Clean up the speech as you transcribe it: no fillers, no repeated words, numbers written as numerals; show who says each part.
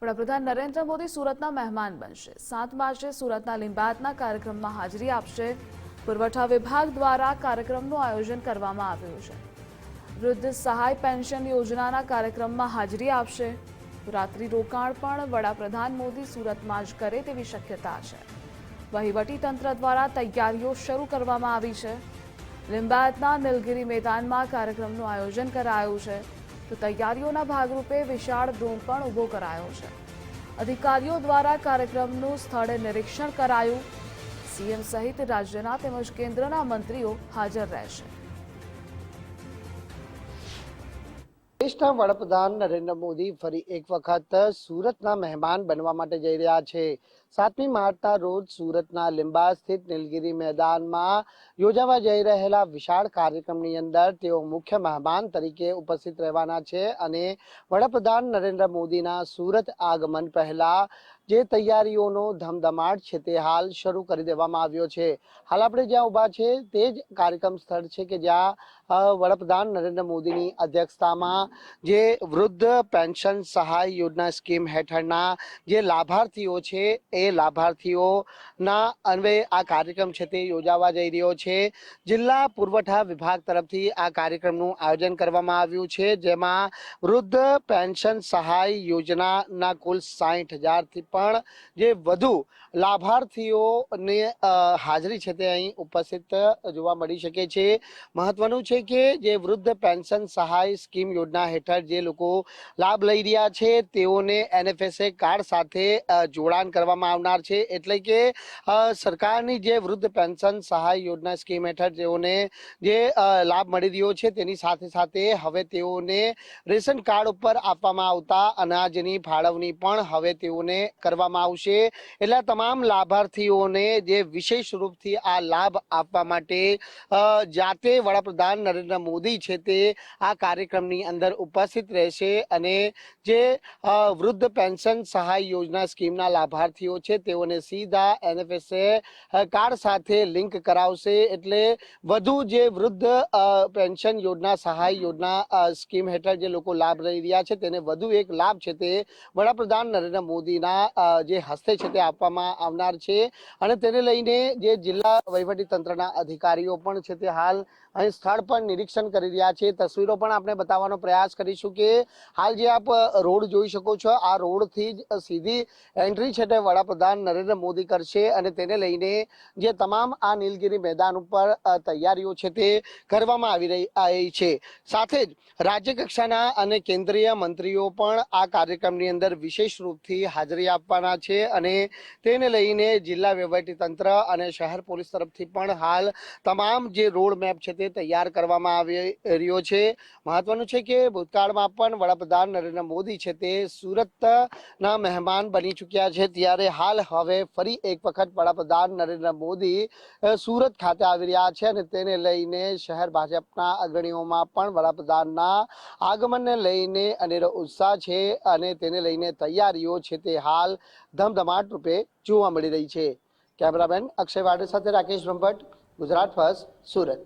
Speaker 1: વડાપ્રધાન નરેન્દ્ર મોદી સુરતના મહેમાન બનશે। 7 માર્ચે સુરતના લીંબાયતના કાર્યક્રમમાં હાજરી આપશે। પુરવઠા વિભાગ દ્વારા કાર્યક્રમનું આયોજન કરવામાં આવ્યું છે। વૃદ્ધ સહાય પેન્શન યોજનાના કાર્યક્રમમાં હાજરી આપશે। રાત્રિ રોકાણ પણ વડાપ્રધાન મોદી સુરતમાં જ કરે તેવી શક્યતા છે। વહીવટી તંત્ર દ્વારા તૈયારીઓ શરૂ કરવામાં આવી છે। લીંબાયતના નીલગિરી મેદાનમાં કાર્યક્રમનું આયોજન કરાયું છે, તો તૈયારીઓના ભાગરૂપે વિશાળ ડ્રોન પણ ઊભો કરાયો છે। અધિકારીઓ દ્વારા કાર્યક્રમનું સ્થળે નિરીક્ષણ કરાયું। સીએમ સહિત રાજ્યના તેમજ કેન્દ્રના મંત્રીઓ હાજર રહેશે।
Speaker 2: દેશના વડાપ્રધાન નરેન્દ્ર મોદી ફરી એક વખત સુરતના મહેમાન બનવા માટે જઈ રહ્યા છે। 7મી માર્ચના રોજ સુરતના લીંબાયત સ્થિત નીલગિરી મેદાનમાં યોજાવા જઈ રહેલા વિશાળ કાર્યક્રમની અંદર તેઓ મુખ્ય મહેમાન તરીકે ઉપસ્થિત રહેવાના છે અને વડાપ્રધાન નરેન્દ્ર મોદીના સુરત આગમન પહેલા જે તૈયારીઓનો ધમધમાટ છે તે હાલ શરૂ કરી દેવામાં આવ્યો છે। હાલ આપણે જ્યાં ઊભા છે તે જ કાર્યક્રમ સ્થળ છે કે જ્યાં વડાપ્રધાન નરેન્દ્ર મોદીની અધ્યક્ષતામાં જે વૃદ્ધ પેન્શન સહાય યોજના સ્કીમ હેઠળના જે લાભાર્થીઓ છે એ લાભાર્થીઓના અન્વયે આ કાર્યક્રમ છે તે યોજાવા જઈ રહ્યો છે। જિલ્લા પુરવઠા વિભાગ તરફથી આ કાર્યક્રમનું આયોજન કરવામાં આવ્યું છે, જેમાં વૃદ્ધ પેન્શન સહાય યોજનાના કુલ 60,000થી પણ જે વધુ લાભાર્થીઓને હાજરી છે તે અહીં ઉપસ્થિત જોવા મળી શકે છે। મહત્વનું છે કે જે વૃદ્ધ પેન્શન સહાય સ્કીમ યોજના હેઠળ જે લોકો લાભ લઈ રહ્યા છે તેઓને NFSA કાર્ડ સાથે જોડાણ કરવામાં આવનાર છે। એટલે કે સરકારની જે વૃદ્ધ પેન્શન સહાય યોજના સ્કીમ હેઠળ તેઓને જે લાભ મળી રહ્યો છે તેની સાથે સાથે હવે તેઓને રેશન કાર્ડ ઉપર આપવામાં આવતા અનાજની ફાળવણી પણ હવે તેઓને કરવામાં આવશે। એટલે તમામ લાભાર્થીઓને જે વિશેષ રૂપથી આ લાભ આપવા માટે જાતે વડાપ્રધાન નરેન્દ્ર મોદી છે તે આ કાર્યક્રમની અંદર ઉપસ્થિત રહેશે અને જે વૃદ્ધ પેન્શન સહાય યોજના સ્કીમના લાભાર્થીઓ છે તેઓને સીધા NFSA કાર્ડ સાથે લિંક કરાવશે। એટલે વધુ જે વૃદ્ધ પેન્શન યોજના સહાય યોજના સ્કીમ હેઠળ જે લોકો લાભ લઈ રહ્યા છે તેને વધુ એક લાભ છે તે વડાપ્રધાન નરેન્દ્ર મોદીના જે હસ્તે છે તે આપવામાં આવનાર છે અને તેને લઈને જે જિલ્લા વહીવટી તંત્રના અધિકારીઓ પણ છે તે હાલ અહીં સ્થળ પર નિરીક્ષણ કરી રહ્યા છે। તસવીરો પણ આપણે બતાવવાનો પ્રયાસ કરીશું કે હાલ જે આપ રોડ જોઈ શકો છો આ રોડથી જ સીધી એન્ટ્રી છે તે વડાપ્રધાન નરેન્દ્ર મોદી કરશે અને તેને લઈને જે તમામ આ નીલગિરી મેદાન ઉપર તૈયારીઓ છે તે કરવામાં આવી રહી છે। સાથે જ રાજ્ય કક્ષાના અને કેન્દ્રીય મંત્રીઓ પણ આ કાર્યક્રમની અંદર વિશેષ રૂપથી હાજરી આપવાના છે અને તેને લઈને જિલ્લા વહીવટી તંત્ર અને શહેર પોલીસ તરફથી પણ હાલ તમામ જે રોડ મેપ છે તે તૈયાર કરવામાં આવી રહ્યો છે। મહત્વનું છે કે ભૂતકાળમાં પણ વડાપ્રધાન નરેન્દ્ર મોદી છે તે સુરતના મહેમાન બની ચૂક્યા છે, ત્યારે હાલ હવે ફરી એક વખત વડાપ્રધાન નરેન્દ્ર મોદી સુરત ખાતે આવી રહ્યા છે અને તેને લઈને શહેર ભાજપના અગ્રણીઓમાં પણ વડાપ્રધાનના આગમનને લઈને અનેરો ઉત્સાહ છે અને તેને લઈને તૈયારીઓ છે તે હાલ ધમધમાટ રૂપે જોવા મળી રહી છે। કેમેરામેન અક્ષય વાડે સાથે રાકેશ બ્રહ્મભટ્ટ, ગુજરાત ફર્સ્ટ, સુરત।